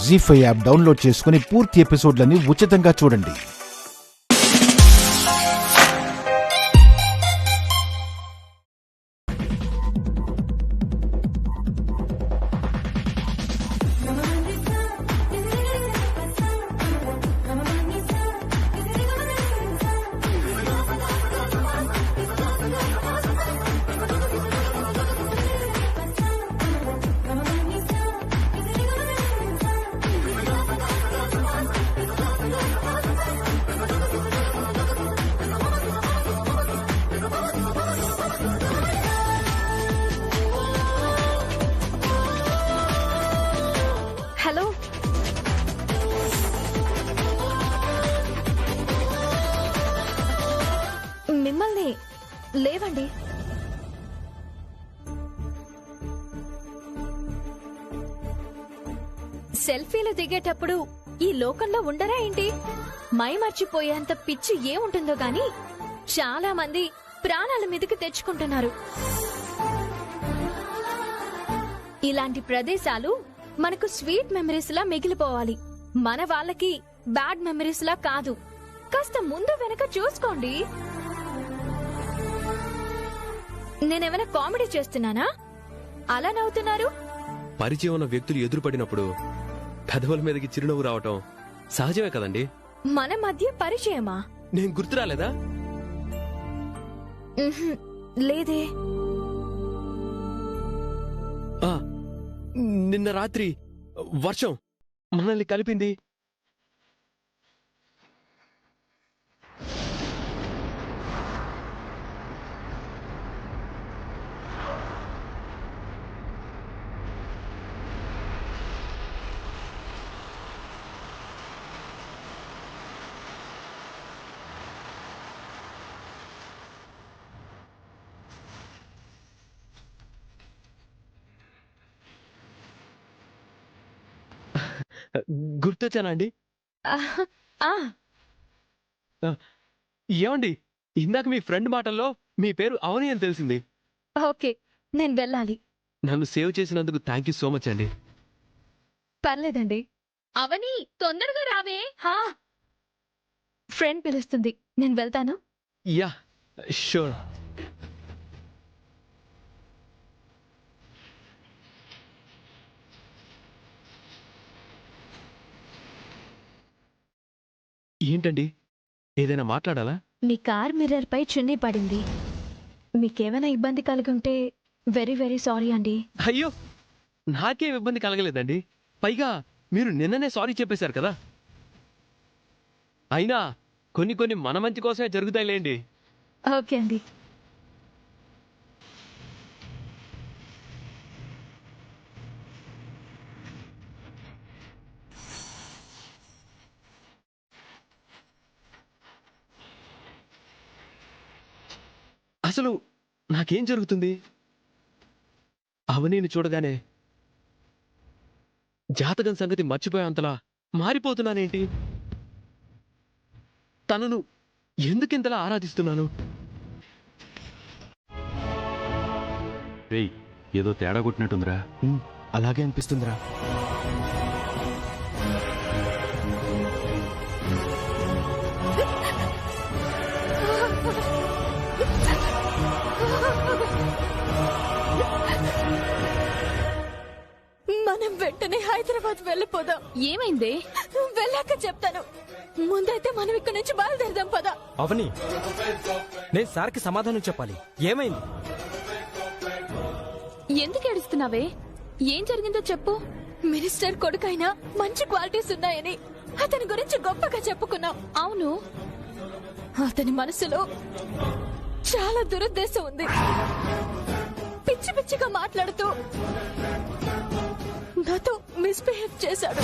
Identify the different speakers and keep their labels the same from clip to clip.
Speaker 1: జీ5 app download చేసుకుని పూర్తి ఎపిసోడ్లని ఉచితంగా చూడండి.
Speaker 2: హలో, మిమ్మల్ని లేవండి. సెల్ఫీలు దిగేటప్పుడు ఈ లోకంలో ఉండరా ఏంటి? మై మర్చిపోయేంత పిచ్చి ఏముంటుందో గాని చాలా మంది ప్రాణాల మీదకి తెచ్చుకుంటున్నారు. ఇలాంటి ప్రదేశాలు మనకు స్వీట్ మెమరీస్ లా మిగిలిపోవాలి, మన వాళ్ళకి బ్యాడ్ మెమరీస్ లా కాదు. కాస్త ముందు వెనక చూసుకోండి. నేనేమైనా కామెడీ చేస్తున్నానా అలా నవ్వుతున్నారు?
Speaker 3: పరిచయం ఉన్న వ్యక్తులు ఎదురుపడినప్పుడు పెదవుల మీదకి చిరునవ్వు రావటం సహజమే కదండి.
Speaker 2: మన మధ్య పరిచయమా?
Speaker 3: నేను గుర్తురాలేదా?
Speaker 2: లేదే.
Speaker 3: నిన్న రాత్రి వర్షం మనల్ని కలిపింది. గుర్తొచ్చానా అండి? ఏమండి, ఇందాక మీ ఫ్రెండ్ మాటల్లో మీ పేరు అవని అని తెలిసింది.
Speaker 2: ఓకే, నేను వెళ్ళాలి.
Speaker 3: నన్ను సేవ్ చేసినందుకు థ్యాంక్ యూ సో మచ్ అండి.
Speaker 2: పర్లేదండి. అవని, తొందరగా రావే. ఫ్రెండ్ పిలుస్తుంది, నేను వెళ్తాను.
Speaker 3: Yeah, sure. ఏంటండి, ఏదైనా మాట్లాడాలా?
Speaker 2: మీ కార్ మిర్రర్ పై చున్నీ పడింది. మీకేమైనా ఇబ్బంది కలిగి ఉంటే వెరీ వెరీ సారీ అండి.
Speaker 3: అయ్యో, నాకేం ఇబ్బంది కలగలేదండి. పైగా మీరు నిన్ననే సారీ చెప్పేశారు కదా. అయినా కొన్ని మన మంచి కోసమే జరుగుతాయిలేండి.
Speaker 2: ఓకే అండి.
Speaker 3: అసలు నాకేం జరుగుతుంది? అవనీని చూడగానే జాతకం సంగతి మర్చిపోయేంతలా మారిపోతున్నానేంటి? తనను ఎందుకింతలా ఆరాధిస్తున్నాను?
Speaker 4: రేయ్, ఏదో తేడా కొట్టినట్టుందిరా.
Speaker 5: అలాగే అనిపిస్తుందిరా.
Speaker 2: మనం వెంటనే హైదరాబాద్ వెళ్ళిపోదాం. ఏమైంది? వెళ్ళాక చెప్తాను. ముందైతే మనం ఇక్కడ నుంచి బయలుదేరదాం. పదా.
Speaker 5: అవని, నేను సార్కి సమాధానం చెప్పాలి. ఏమైంది?
Speaker 2: ఎందుకు ఏడుస్తున్నావే? ఏం జరిగిందో చెప్పు. మినిస్టర్ కొడుకైనా మంచి క్వాలిటీస్ ఉన్నాయని అతని గురించి గొప్పగా చెప్పుకున్నాం. అవును, అతని మనసులో చాలా దురుద్దేశం ఉంది. పిచ్చి పిచ్చిగా మాట్లాడుతూ నాతో మిస్బిహేవ్ చేశాడు.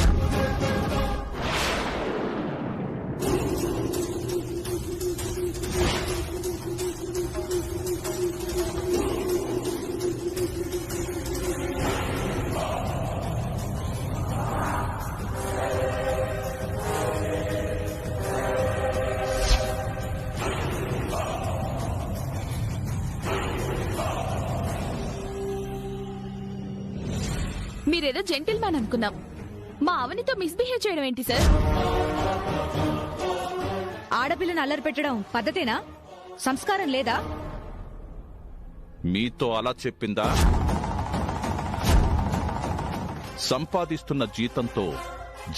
Speaker 2: మీరేదో జెంటిల్మ్యాన్ అనుకున్నాం, మా అవనితో మిస్బిహేవ్ చేయడం ఏంటి సార్?
Speaker 6: ఆడపిల్లను అల్లరి పెట్టడం పద్ధతేనా? సంస్కారం లేదా?
Speaker 7: మీతో అలా చెప్పిందా? సంపాదిస్తున్న జీతంతో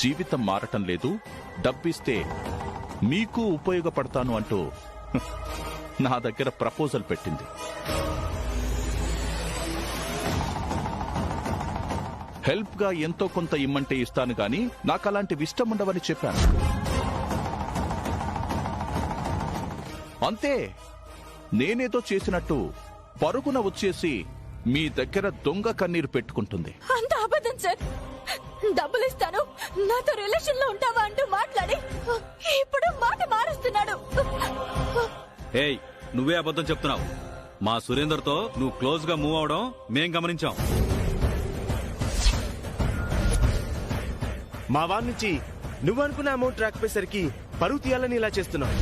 Speaker 7: జీవితం మారటం లేదు, డబ్బిస్తే మీకు ఉపయోగపడతాను అంటూ నా దగ్గర ప్రపోజల్ పెట్టింది. హెల్ప్ గా ఎంతో కొంత ఇమ్మంటే ఇస్తాను గాని నాకలాంటివి ఇష్టం ఉండవని చెప్పాను. అంతే, నేనేదో చేసినట్టు పరుగున వచ్చేసి మీ దగ్గర దొంగ కన్నీరు పెట్టుకుంటుంది.
Speaker 2: అంత అబద్ధం సార్. డబ్బులు ఇస్తాను, నాతో రిలేషన్ లో ఉంటావా అంటూ మాట్లాడి ఇప్పుడు మాట మారుస్తున్నాడు.
Speaker 8: ఏయ్, నువ్వే అబద్ధం చెప్తున్నావు. మా సురేందర్తో నువ్వు క్లోజ్ గా మూవ్ అవడం మేం గమనించాం.
Speaker 5: మా వారి నుంచి నువ్వు అనుకున్న అమౌంట్ రాకపోయేసరికి పరువు తీయాలని ఇలా చేస్తున్నావు.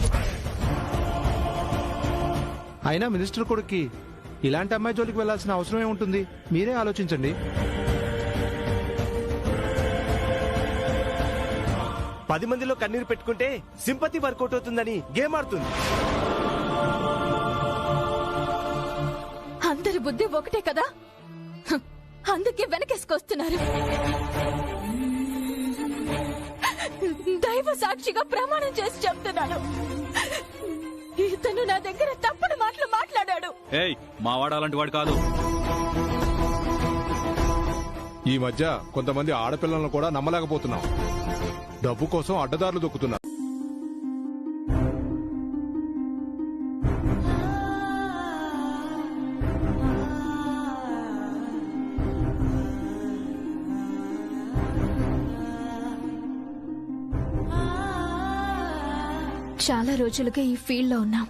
Speaker 1: అయినా మినిస్టర్ కొడుక్కి ఇలాంటి అమ్మాయి జోలికి వెళ్లాల్సిన అవసరం ఏముంటుంది? మీరే ఆలోచించండి.
Speaker 5: 10 మందిలో కన్నీరు పెట్టుకుంటే సింపతి వర్కౌట్ అవుతుందని గేమ్ ఆడుతుంది.
Speaker 2: అందరి బుద్ధి ఒకటే కదా, అందుకే వెనకేసుకొస్తున్నారు. దైవ సాక్షిగా ప్రమాణం చేసి చెప్తున్నాను, ఇతను నా దగ్గర తప్పుడు మాటలు మాట్లాడాడు.
Speaker 8: ఏయ్, మా వాడు అలాంటి వాడు కాదు.
Speaker 9: ఈ మధ్య కొంతమంది ఆడపిల్లలను కూడా నమ్మలేకపోతున్నాం. డబ్బు కోసం అడ్డదారులు దొక్కుతున్నారు.
Speaker 2: చాలా రోజులుగా ఈ ఫీల్డ్ లో ఉన్నాం,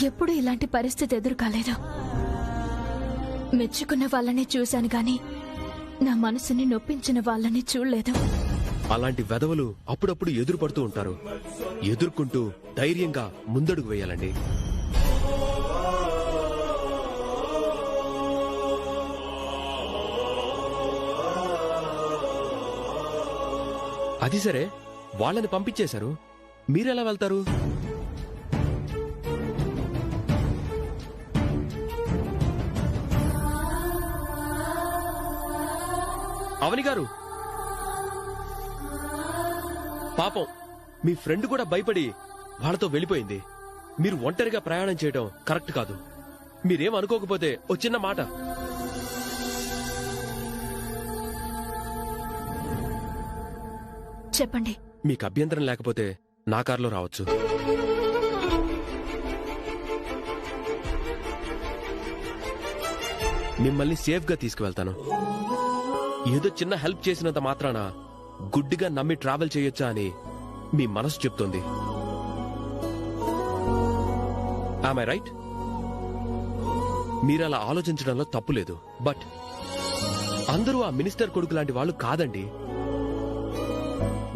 Speaker 2: ఎప్పుడూ ఇలాంటి పరిస్థితి ఎదురు కాలేదు. మెచ్చుకున్న వాళ్ళని చూశాను గాని నా మనసుని నొప్పించిన వాళ్ళని చూడలేదు.
Speaker 3: అలాంటి వెధవలు అప్పుడప్పుడు ఎదురుపడుతూ ఉంటారు. ఎదుర్కొంటూ ధైర్యంగా ముందడుగు వేయాలండి. అది సరే, వాళ్ళని పంపించేశారు, మీరెలా వెళ్తారు? అవని గారు, పాపం మీ ఫ్రెండ్ కూడా భయపడి వాళ్ళతో వెళ్ళిపోయింది. మీరు ఒంటరిగా ప్రయాణం చేయడం కరెక్ట్ కాదు. మీరేం అనుకోకపోతే ఓ చిన్న మాట.
Speaker 2: చెప్పండి.
Speaker 3: మీకు అభ్యంతరం లేకపోతే నా కారులో రావచ్చు. మిమ్మల్ని సేఫ్ గా తీసుకువెళ్తాను. ఏదో చిన్న హెల్ప్ చేసినంత మాత్రాన గుడ్డిగా నమ్మి ట్రావెల్ చేయొచ్చా అని మీ మనసు చెప్తోంది. Am I right? మీరలా ఆలోచించడంలో తప్పులేదు. బట్ అందరూ ఆ మినిస్టర్ కొడుకు లాంటి వాళ్ళు కాదండి.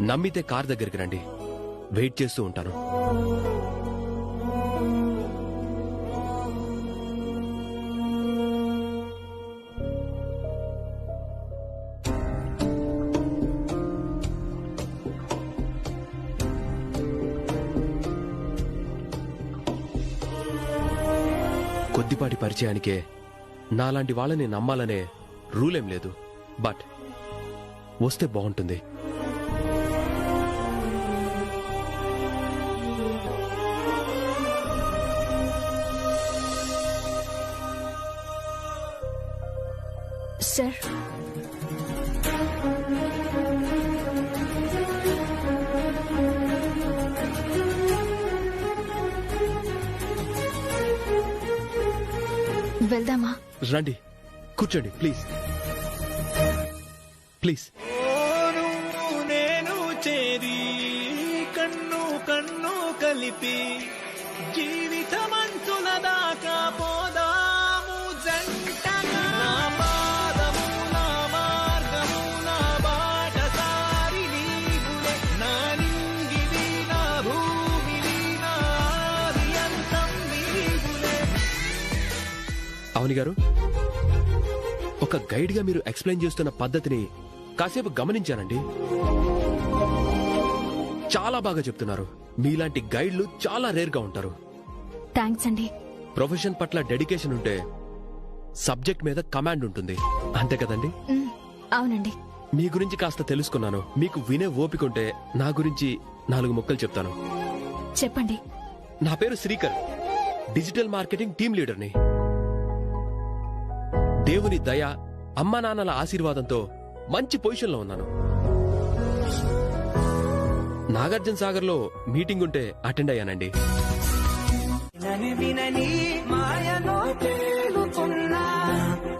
Speaker 3: నమ్మితే కార్ దగ్గరికి రండి, వెయిట్ చేస్తూ ఉంటాను. కొద్దిపాటి పరిచయానికే నాలాంటి వాళ్ళని నమ్మాలనే రూలేం లేదు. బట్ వస్తే బాగుంటుంది.
Speaker 2: సార్, వెళ్దామా?
Speaker 3: రండి, కూర్చోండి ప్లీజ్. ప్లీజ్.
Speaker 5: నేను చేరి కన్ను కన్ను కలిపి జీవితమంచుల దాకా పోదాము జంటగా. నా పాదము నా మార్గము నా బాటసారి నీవులే. నా నింగివి నా భూమివి నా ఆది అంతం నీవులే.
Speaker 3: అవని గారు, ఒక గైడ్ గా మీరు ఎక్స్ప్లెయిన్ చేస్తున్న పద్ధతిని కాసేపు గమనించానండి. చాలా బాగా చెప్తున్నారు. మీలాంటి గైడ్లు చాలా రేర్ గా ఉంటారు.
Speaker 2: థ్యాంక్స్ అండి.
Speaker 3: ప్రొఫెషన్ పట్ల డెడికేషన్ ఉంటే సబ్జెక్ట్ మీద కమాండ్ ఉంటుంది, అంతే కదండి?
Speaker 2: అవునండి.
Speaker 3: మీ గురించి కాస్త తెలుసుకున్నాను. మీకు వినే ఓపిక ఉంటే నా గురించి 4 ముక్కలు చెప్తాను.
Speaker 2: చెప్పండి.
Speaker 3: నా పేరు శ్రీకర్, డిజిటల్ మార్కెటింగ్ టీమ్ లీడర్ని. దేవుని దయ, అమ్మా నాన్నల ఆశీర్వాదంతో మంచి పొజిషన్లో ఉన్నాను. నాగార్జున సాగర్ లో మీటింగ్ ఉంటే అటెండ్ అయ్యానండి.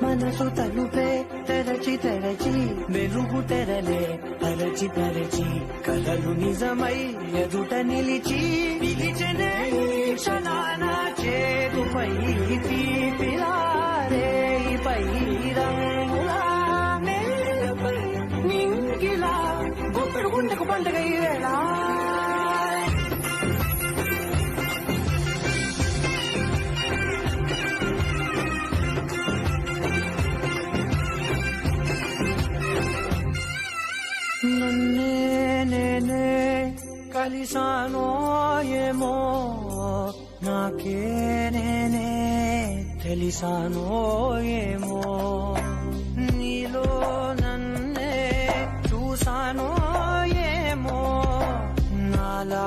Speaker 10: మనసు తలుపే తెరచి తెరచి వెలుగు తెరలే పరచి పరచి కలలు నిజమై ఎదుట నిలిచి పిలిచనే క్షణాన చేరుపై తీపిలారే పై రంగులా నేలపై నింగిలా గుప్పెడు గుండెకు పండుగ వేళ. నన్నే నేనే కలిసానో ఏమో నాకే నేనే తెలిసానో ఏమో నీలో నన్నే చూసానో ఏమో నాలా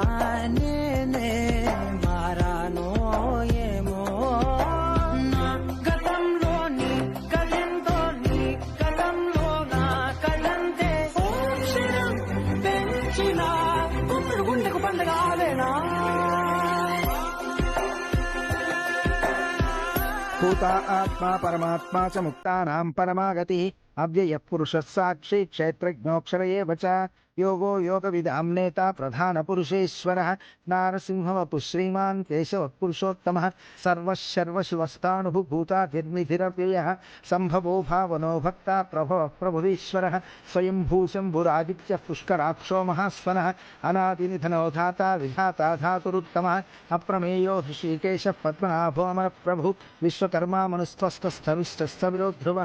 Speaker 10: నేనే మారానో ఏమో నా గతంలోని కథంతో నీ కథంలో నా కళ్ళంతే పెంచిన గుండెకు గుండెకు పండుగ ఆవేనా.
Speaker 11: భూత ఆత్మ పరమాత్మ చ ముక్తానాం పరమాగతి అవ్యయ పురుష సాక్షి క్షేత్రజ్ఞోక్షర ఏవ చ యోగో యోగవిదాం నేత ప్రధాన పురుషేశ్వర నారసింహవపు శ్రీమాన్ కేశవ పురుషోత్తమ సర్వశర్వశివస్థానుభూతాధిర్నిధిరవ్యయ సంభవో భావనో భక్త ప్రభవ ప్రభురీశ్వర స్వయంభూశంభురాదిత్య పుష్కరాక్షో మహాస్వన అనాదినిధనో ధాత విధాత ధాతురుత్తమ అప్రమేయో హృషీకేశ పద్మనాభో అమర ప్రభు విశ్వకర్మా మనుస్త్వస్థస్థవిష్టస్థవిరో ధ్రువ.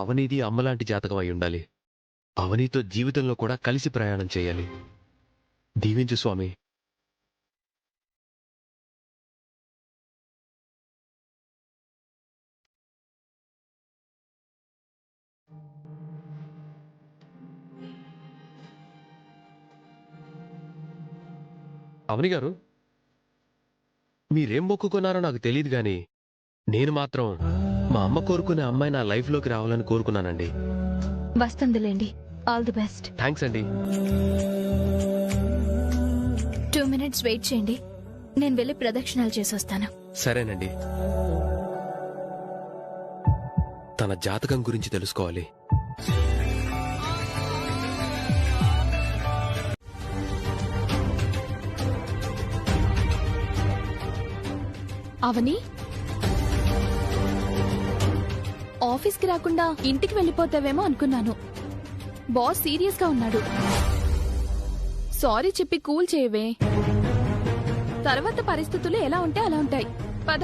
Speaker 3: అవనీది అమ్మలాంటి జాతకం అయి ఉండాలి. అవనీతో జీవితంలో కూడా కలిసి ప్రయాణం చేయాలి. దీవించు స్వామి. అవని గారు, మీరేం మొక్కుకున్నారో నాకు తెలియదు గాని నేను మాత్రం మా అమ్మ కోరుకునే అమ్మాయి నా లైఫ్ లోకి రావాలని కోరుకున్నానండి.
Speaker 2: వస్తుందిలేండి. All the best.
Speaker 3: థ్యాంక్స్ అండి.
Speaker 2: 2 minutes వెయిట్ చేయండి, నేను వెళ్ళి ప్రదక్షిణాలు చేసొస్తాను.
Speaker 3: సరేనండి. తన జాతకం గురించి తెలుసుకోవాలి.
Speaker 2: అవని, ఆఫీస్కి రాకుండా ఇంటికి వెళ్ళిపోతావేమో అనుకున్నాను. బాస్ సీరియస్ గా ఉన్నాడు. సారీ చెప్పి కూల్ చేయవే. తర్వాత పరిస్థితులు ఎలా ఉంటే అలా ఉంటాయి. పద.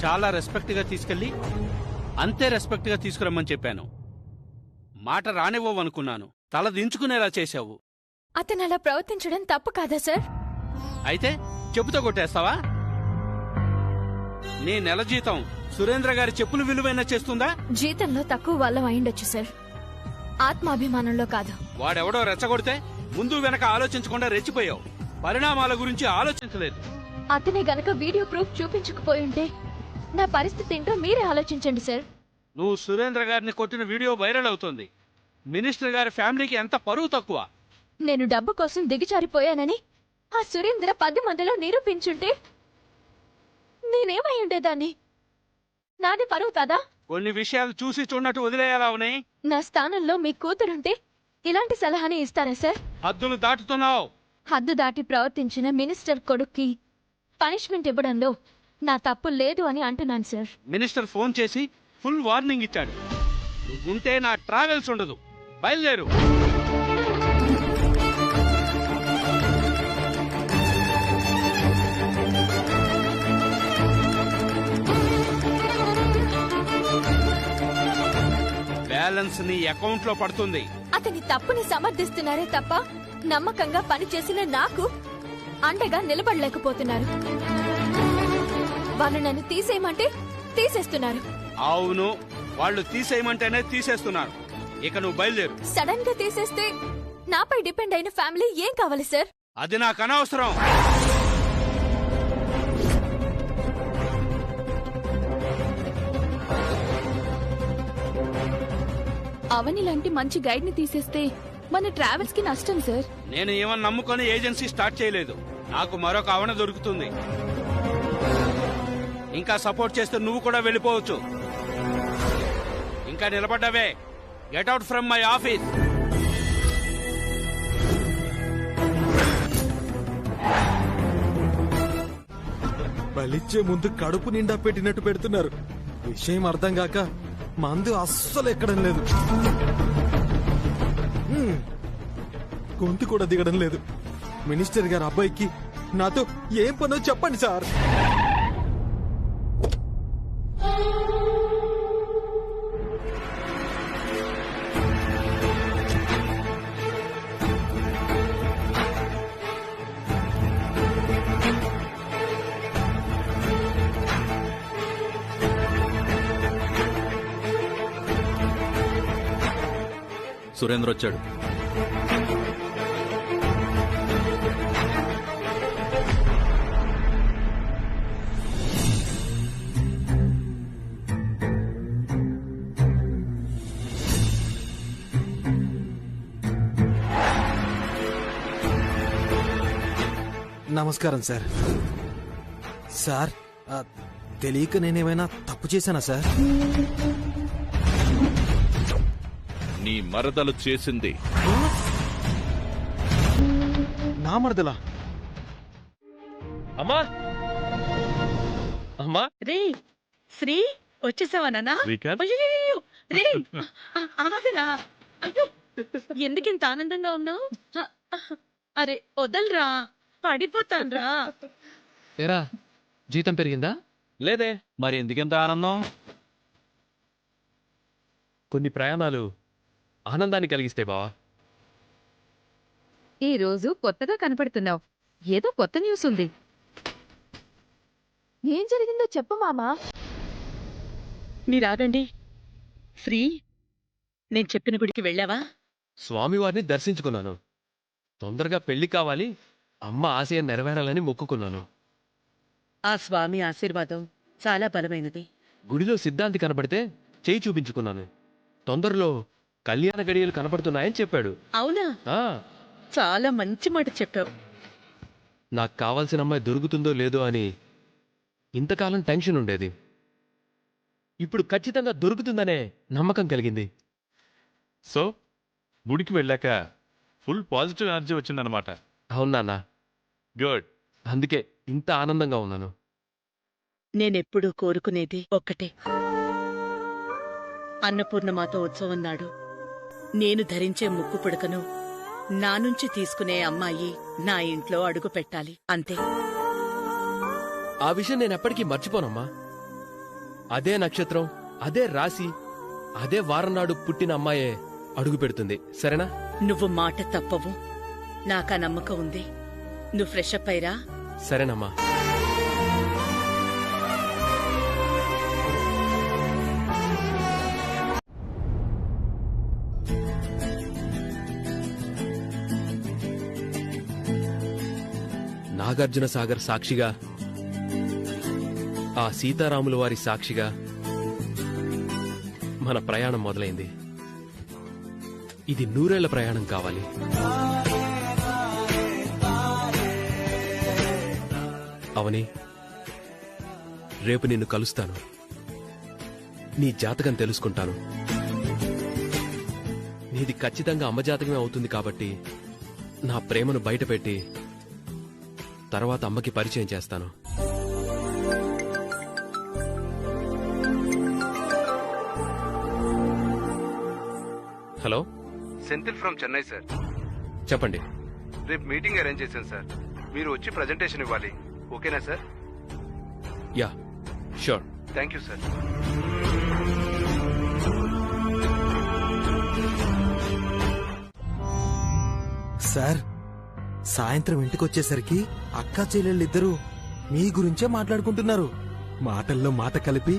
Speaker 12: చాలా రెస్పెక్ట్ గా తీసుకెళ్లి అంతే రెస్పెక్ట్ గా తీసుకురమ్మని చెప్పాను. మాట రానివ్వనుకున్నాను, తల దించుకునేలా చేశావు.
Speaker 2: అతను అలా ప్రవర్తించడం తప్పు కాదా సార్?
Speaker 12: అయితే చెప్పుతో కొట్టేస్తావా? నీ నెల జీతం సురేంద్ర గారి చెప్పులు విలువైనా చేస్తుందా?
Speaker 2: జీతంలో తక్కువ వాళ్ళం అయిండొచ్చు సార్, ఆత్మాభిమానంలో కాదు.
Speaker 12: వాడెవడో రెచ్చగొడితే ముందు వెనక ఆలోచించకుండా రెచ్చిపోయావు. పరిణామాల గురించి ఆలోచించలేదు.
Speaker 2: అతనే గనక వీడియో ప్రూఫ్ చూపించకపోయి ఉంటే నా పరిస్థితి ఏంటో మీరే ఆలోచించండి సార్.
Speaker 12: నువ్వు సురేంద్ర గారిని కొట్టిన వీడియో వైరల్ అవుతుంది. మినిస్టర్ గారి ఫ్యామిలీకి ఎంత పరువు తక్కువ.
Speaker 2: నేను డబ్బు కోసం దిగజారిపోయానని ఆ సురేంద్ర 10 మందిలో నిరూపించుంటే నేనేమై ఉండేదాన్ని? నాది పరువు కాదా?
Speaker 12: కొన్ని విషయాలు చూసి చూడనట్టు వదిలేయాలా ఉన్నాయి?
Speaker 2: నా స్థానంలో మీ కూతురుంటే ఇలాంటి సలహాని ఇస్తారా సార్?
Speaker 12: హద్దులు దాటుతున్నావు.
Speaker 2: హద్దు దాటి ప్రవర్తించిన మినిస్టర్ కొడుక్కి పనిష్మెంట్ ఇవ్వడంలో నా తప్పు లేదు అని అంటున్నాను సార్.
Speaker 12: మినిస్టర్ ఫోన్ చేసి ఫుల్ వార్నింగ్ ఇచ్చాడు. నువ్వుంటే నా ట్రావెల్స్ ఉండదు. బయలుదేరు. బ్యాలెన్స్ నీ అకౌంట్ లో పడుతుంది.
Speaker 2: అతని తప్పుని సమర్థిస్తున్నారే తప్ప నమ్మకంగా పనిచేసిన నాకు అండగా నిలబడలేకపోతున్నారు. వాళ్ళు నన్ను తీసేయమంటే తీసేస్తున్నారు.
Speaker 12: అవును, వాళ్ళు తీసేయమంటేనే తీసేస్తున్నారు. ఇక నువ్వు బయలుదేరు.
Speaker 2: సడన్ గా తీసేస్తే నాపై డిపెండ్ అయిన ఫ్యామిలీ ఏం కావాలి సార్?
Speaker 12: అది నాకు అనవసరం.
Speaker 6: అవని లాంటి మంచి గైడ్ ని తీసేస్తే మన ట్రావెల్స్ కి నష్టం సార్.
Speaker 12: నేను ఏమని నమ్ముకొని ఏజెన్సీ స్టార్ట్ చేయలేదు. నాకు మరొక అవన దొరుకుతుంది. ఇంకా సపోర్ట్ చేస్తే నువ్వు కూడా వెళ్ళిపోవచ్చు. ఇంకా నిలబడ్డావే, get out from my office.
Speaker 13: బలిచ్చే ముందు కడుపు నిండా పెట్టినట్టు పెడుతున్నారు. విషయం అర్థం కాక మందు అస్సలు ఎక్కడం లేదు. గొంతు కూడా దిగడం లేదు. మినిస్టర్ గారి అబ్బాయికి నాతో ఏం పనో చెప్పండి సార్.
Speaker 8: సురేంద్ర వచ్చాడు.
Speaker 13: నమస్కారం సార్. సార్, తెలియక నేనేమైనా తప్పు చేశానా సార్?
Speaker 7: నీ మరదలు చేసింది.
Speaker 13: నా మరదలా?
Speaker 3: అమ్మా అమ్మా
Speaker 6: రే శ్రీ, వచ్చేసావా నాన్న?
Speaker 3: శ్రీకాంత్.
Speaker 6: అయ్యయ్యయ్యో, రే ఆగరా. అయ్యో, ఎందుకింత ఆనందంగా ఉన్నావు? అరే వదలరా, పడిపోతాన్రా.
Speaker 3: ఏరా, జీతం పెరిగిందా? లేదే.
Speaker 8: మరి ఎందుకెంత ఆనందం?
Speaker 3: కొన్ని ప్రయాణాలు ఆనందాన్ని కలిగిస్తే బావా.
Speaker 6: ఈ రోజు కొత్తగా కనపడుతున్నావు. ఏదో కొత్త న్యూస్ ఉంది.
Speaker 2: ఏం జరిగిందో చెప్పు మామా.
Speaker 6: మీరాగండి. శ్రీ, నేను చెప్పిన గుడికి వెళ్ళావా?
Speaker 3: స్వామివారిని దర్శించుకున్నాను. తొందరగా పెళ్లి కావాలి, అమ్మ ఆశయం నెరవేరాలని మొక్కుకున్నాను.
Speaker 6: ఆ స్వామి ఆశీర్వాదం చాలా బలమైనది.
Speaker 3: గుడిలో సిద్ధాంతి కనపడితే చేయి చూపించుకున్నాను. తొందరలో కళ్యాణ గడియలు కనపడుతున్నాయని చెప్పాడు.
Speaker 6: అవునా? చాలా మంచి మాట చెప్పావు.
Speaker 3: నాకు కావాల్సిన అమ్మాయి దొరుకుతుందో లేదో అని ఇంతకాలం టెన్షన్ ఉండేది. ఇప్పుడు ఖచ్చితంగా దొరుకుతుందనే నమ్మకం కలిగింది.
Speaker 4: సో గుడికి వెళ్ళాక ఫుల్ పాజిటివ్ ఎనర్జీ వచ్చిందనమాట.
Speaker 3: అవును నాన్న.
Speaker 4: గుడ్.
Speaker 3: అందుకే ఇంత ఆనందంగా ఉన్నాను.
Speaker 6: నేనెప్పుడూ కోరుకునేది ఒక్కటే. అన్నపూర్ణమాత ఉత్సవం నాడు నేను ధరించే ముక్కు పుడకను నా నుంచి తీసుకునే అమ్మాయి నా ఇంట్లో అడుగు పెట్టాలి, అంతే.
Speaker 3: ఆ విషయం నేను ఎప్పటికీ మర్చిపోనమ్మా. అదే నక్షత్రం, అదే రాశి, అదే వారం నాడు పుట్టిన అమ్మాయే అడుగు పెడుతుంది. సరేనా?
Speaker 6: నువ్వు మాట తప్పవు. నాకా నమ్మకం ఉంది. నువ్వు ఫ్రెష్ అప్ అయ్యిరా.
Speaker 3: సరేనమ్మా. నాగార్జున సాగర్ సాక్షిగా, ఆ సీతారాముల వారి సాక్షిగా మన ప్రయాణం మొదలైంది. ఇది 100 ఏళ్ల ప్రయాణం కావాలి. అవని, రేపు నిన్ను కలుస్తాను. నీ జాతకం తెలుసుకుంటాను. నీది ఖచ్చితంగా అమ్మ జాతకమే అవుతుంది కాబట్టి నా ప్రేమను బయటపెట్టి తర్వాత అమ్మకి పరిచయం చేస్తాను.
Speaker 1: Senthil from Chennai sir.
Speaker 3: చెప్పండి.
Speaker 1: రేపు మీటింగ్ అరేంజ్ చేశాను సార్. మీరు వచ్చి ప్రజెంటేషన్ ఇవ్వాలి. ఓకేనా sir?
Speaker 3: Yeah, sure.
Speaker 1: Thank you sir.
Speaker 13: Sir, సాయంత్రం ఇంటికొచ్చేసరికి అక్కా చెల్లెళ్ళిద్దరూ మీ గురించే మాట్లాడుకుంటున్నారు. మాటల్లో మాట కలిపి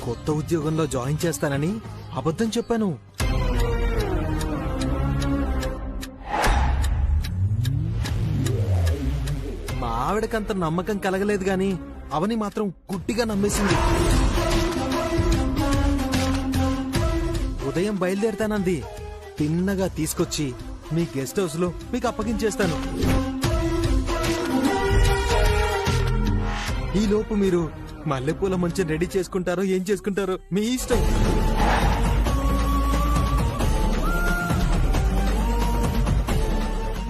Speaker 13: కొత్త ఉద్యోగంలో జాయిన్ చేస్తానని అబద్ధం చెప్పాను. మా ఆవిడకంత నమ్మకం కలగలేదు గాని అవని మాత్రం గుడ్డిగా నమ్మేసింది. ఉదయం బయలుదేరతానంది. తిన్నగా తీసుకొచ్చి మీ గెస్ట్ హౌస్ లో మీకు అప్పగించేస్తాను. ఈ లోపు మీరు మల్లెపూల మంచం రెడీ చేసుకుంటారో ఏం చేసుకుంటారో మీ ఇష్టం.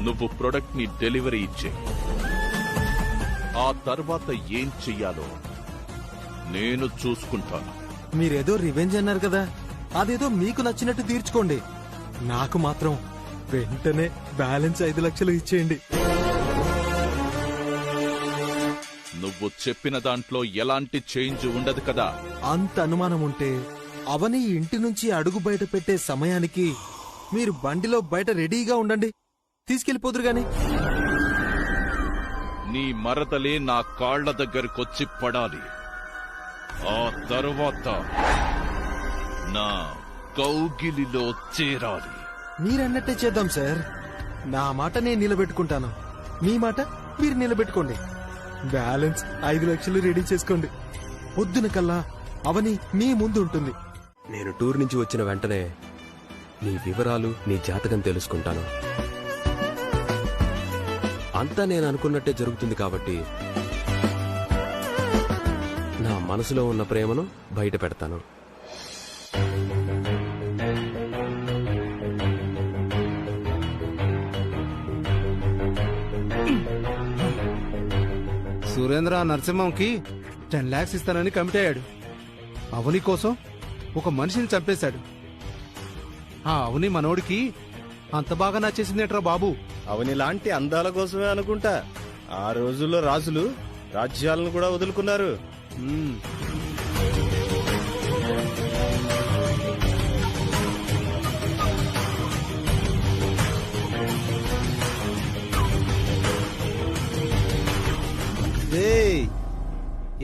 Speaker 7: నువ్వు ప్రొడక్ట్ ని డెలివరీ ఇచ్చే, ఆ తర్వాత ఏం చెయ్యాలో నేను చూసుకుంటాను.
Speaker 13: మీరేదో రివెంజ్ అన్నారు కదా, అదేదో మీకు నచ్చినట్టు తీర్చుకోండి. నాకు మాత్రం వెంటనే బ్యాలెన్స్ 5 లక్షలు ఇచ్చేయండి.
Speaker 7: నువ్వు చెప్పిన దాంట్లో ఎలాంటి చేంజ్ ఉండదు కదా.
Speaker 13: అంత అనుమానం ఉంటే అవని ఇంటి నుంచి అడుగు బయట పెట్టే సమయానికి మీరు బండిలో బయట రెడీగా ఉండండి. తీసుకెళ్లిపోదురు గాని.
Speaker 7: నీ మరదలే నా కాళ్ల దగ్గరకొచ్చి పడాలి. ఆ తర్వాత నా కౌగిలిలో చేరాలి.
Speaker 13: మీరన్నట్టే చేద్దాం సార్. నా మాట నేను నిలబెట్టుకుంటాను, మీ మాట మీరు నిలబెట్టుకోండి. బ్యాలెన్స్ 5 లక్షలు రెడీ చేసుకోండి. పొద్దున కల్లా అవని మీ ముందు ఉంటుంది.
Speaker 3: నేను టూర్ నుంచి వచ్చిన వెంటనే నీ వివరాలు, నీ జాతకం తెలుసుకుంటాను. అంతా నేను అనుకున్నట్టే జరుగుతుంది కాబట్టి నా మనసులో ఉన్న ప్రేమను బయట పెడతాను.
Speaker 1: సురేంద్ర నరసింహంకి 10 lakhs ఇస్తానని కమిట్ అయ్యాడు. అవని కోసం ఒక మనిషిని చంపేశాడు. ఆ అవని మనోడికి అంత బాగా నచ్చేసిందేట్రా బాబు.
Speaker 5: అవని లాంటి అందాల కోసమే అనుకుంటా ఆ రోజుల్లో రాజులు రాజ్యాలను కూడా వదులుకున్నారు.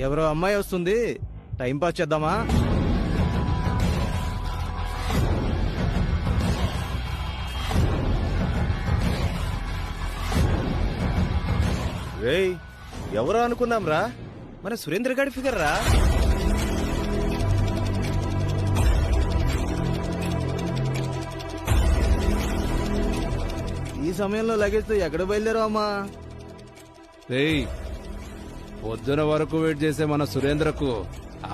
Speaker 5: ఎవరో అమ్మాయి వస్తుంది, టైం పాస్ చేద్దామా? రేయ్, ఎవరో అనుకుందాం రా, మన సురేంద్ర గారి ఫిగర్ రా. ఈ సమయంలో లగేజ్ తో ఎక్కడ బయలుదేరావు అమ్మా?
Speaker 1: రేయ్, పొద్దున వరకు వెయిట్ చేసే మన సురేంద్రకు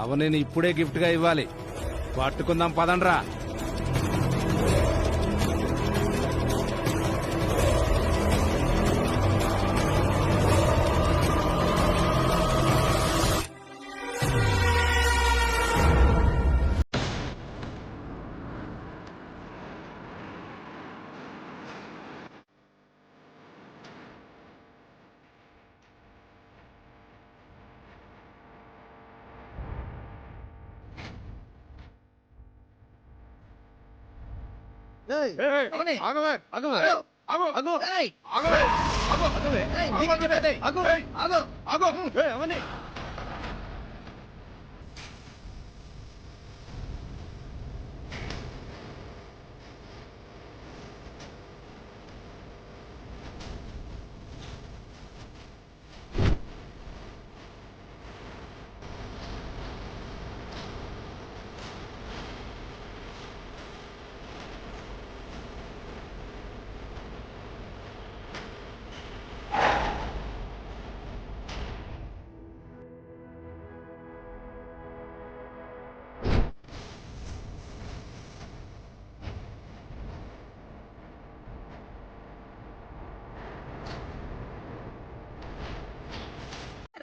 Speaker 1: అవనిని ఇప్పుడే గిఫ్ట్ గా ఇవ్వాలి. పట్టుకుందాం పదండ్రా.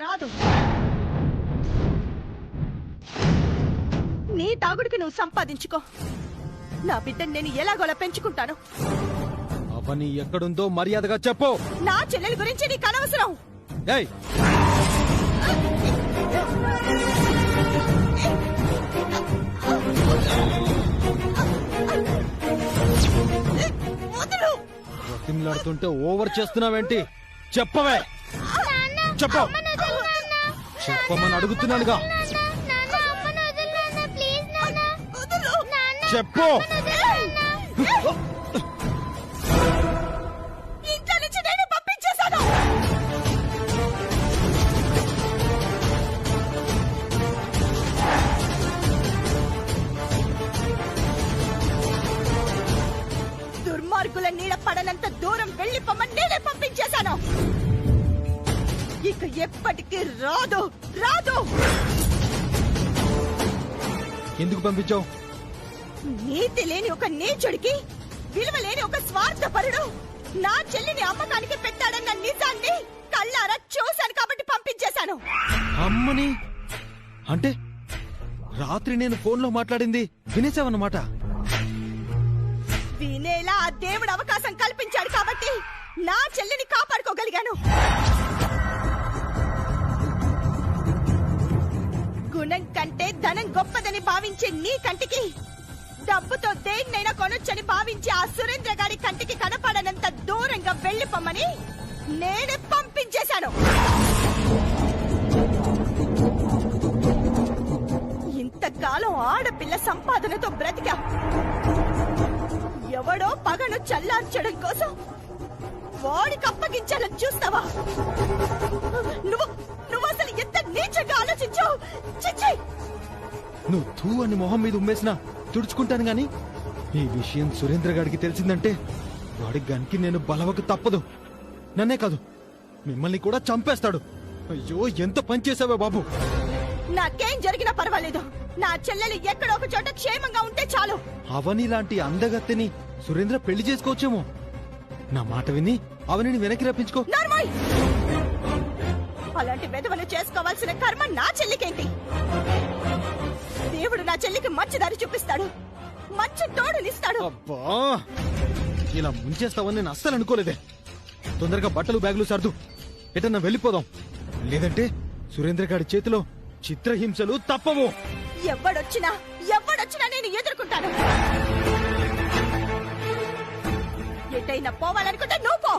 Speaker 14: రాదు. నీ తాగుడికి నువ్వు సంపాదించుకో. నా బిడ్డని నేను ఎలాగోలా పెంచుకుంటాను.
Speaker 13: అవని ఎక్కడుందో మర్యాదగా చెప్పు.
Speaker 14: నా చెల్లెలి గురించి నీకు అనవసరం.
Speaker 13: ఏయ్, బ్రతిమలాడుతుంటే ఓవర్ చేస్తున్నావేంటి? చెప్పవే, చెప్పు. చెప్పమని అడుగుతున్నానుగా. చెప్పు.
Speaker 14: ఇంట్లో నుంచి నేను పంపించేశాను. దుర్మార్గుల నీడ పడనంత దూరం వెళ్లిపోమని నేనే పంపించేశాను. ఇక ఎప్పటికీ రాదు.
Speaker 13: ఎందుకు పంపించావు?
Speaker 14: నీతి లేని ఒక నీచుడికి, విలువ లేని ఒక స్వార్థపరుడు నా చెల్లిని అమ్మకానికి పెట్టాడన్న నిజాన్ని కళ్ళారా చూశాను కాబట్టి పంపించేశాను.
Speaker 13: అమ్మని అంటే రాత్రి నేను ఫోన్లో మాట్లాడింది వినేసావన్నమాట.
Speaker 14: వినేలా ఆ దేవుడు అవకాశం కల్పించాడు కాబట్టి నా చెల్లిని కాపాడుకోగలిగాను. గుణం కంటే ధనం గొప్పదని భావించే నీ కంటికి, డబ్బుతో దేన్నైనా కొనొచ్చని భావించే ఆ సురేంద్ర గారి కంటికి కనపడనంత దూరంగా వెళ్లిపోమని నేనే పంపించేశాను. ఇంతకాలం ఆడపిల్ల సంపాదనతో బ్రతికా. ఎవడో పగను చల్లార్చడం కోసం వాడికి అప్పగించాలని చూస్తావా? నువ్వు అసలు ఎంత నీచంగా ఆలోచించావు. చిచ్చి,
Speaker 13: నువ్వు తూ అని మొహం మీద ఉమ్మేసినా తుడుచుకుంటాను గాని ఈ విషయం సురేంద్ర గారికి తెలిసిందంటే వాడి గనికి నేను బలవకు తప్పదు. నన్నే కాదు, మిమ్మల్ని కూడా చంపేస్తాడు. అయ్యో, ఎంత పని చేసావే బాబు.
Speaker 14: నాకేం జరిగినా పర్వాలేదు. నా చెల్లెలు ఎక్కడో ఒక చోట క్షేమంగా ఉంటే చాలు.
Speaker 13: అవని లాంటి అందగత్తెని సురేంద్ర పెళ్లి చేసుకోవచ్చేమో. నా మాట విని అవనిని వెనక్కి రప్పించుకో.
Speaker 14: అలాంటి వెధవలు చేసుకోవాల్సిన కర్మ నా చెల్లికేంటి? దేవుడు నా చెల్లికి మంచి దారి చూపిస్తాడు, మంచి తోడునిస్తాడు.
Speaker 13: అబ్బా, ఇలా ముంచేస్తావని నేను అస్సలు అనుకోలేదే. తొందరగా బట్టలు బ్యాగులు సర్దు, ఎటన్నా వెళ్ళిపోదాం. లేదంటే సురేంద్ర గారి చేతిలో చిత్రహింసలు తప్పవు.
Speaker 14: ఎవడొచ్చినా నేను ఎదుర్కొంటాను. ఎటైనా పోవాలనుకుంటే నువ్వు పో.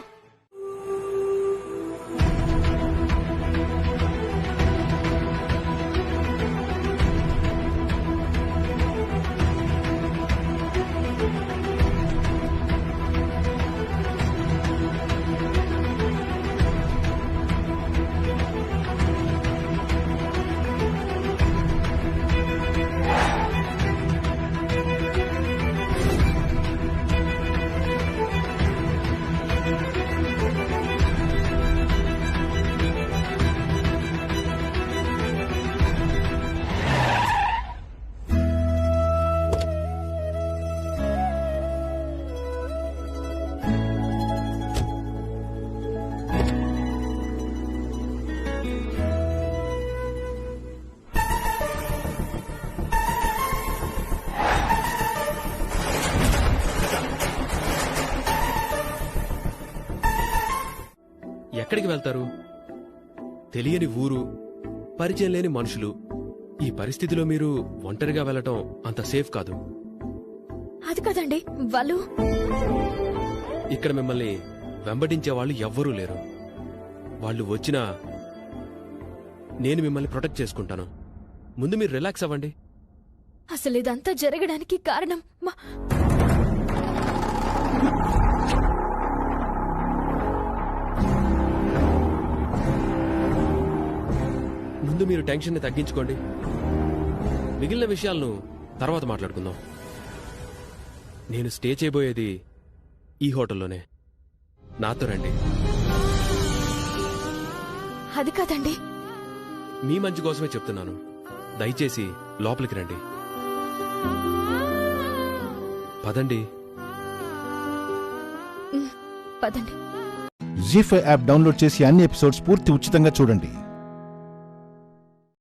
Speaker 3: ఎక్కడికి వెళ్తారు? తెలియని ఊరు, పరిచయం లేని మనుషులు. ఈ పరిస్థితిలో మీరు ఒంటరిగా వెళ్ళటం అంత సేఫ్ కాదు.
Speaker 2: అది కదండి, వాళ్ళు
Speaker 3: ఇక్కడ మిమ్మల్ని వెంబడించే వాళ్ళు ఎవ్వరూ లేరు. వాళ్ళు వచ్చినా నేను మిమ్మల్ని ప్రొటెక్ట్ చేసుకుంటాను. ముందు మీరు రిలాక్స్ అవ్వండి.
Speaker 2: అసలు ఇదంతా జరగడానికి కారణం
Speaker 3: ముందు మీరు టెన్షన్ ని తగ్గించుకోండి. మిగిలిన విషయాలను తర్వాత మాట్లాడుకుందాం. నేను స్టే చేయబోయేది ఈ హోటల్లోనే. నాతో రండి.
Speaker 2: అది కాదండి,
Speaker 3: మీ మంచి కోసమే చెప్తున్నాను. దయచేసి లోపలికి రండి. పదండి.
Speaker 2: పదండి.
Speaker 15: జీ5 యాప్ డౌన్లోడ్ చేసి అన్ని ఎపిసోడ్స్ పూర్తి ఉచితంగా చూడండి.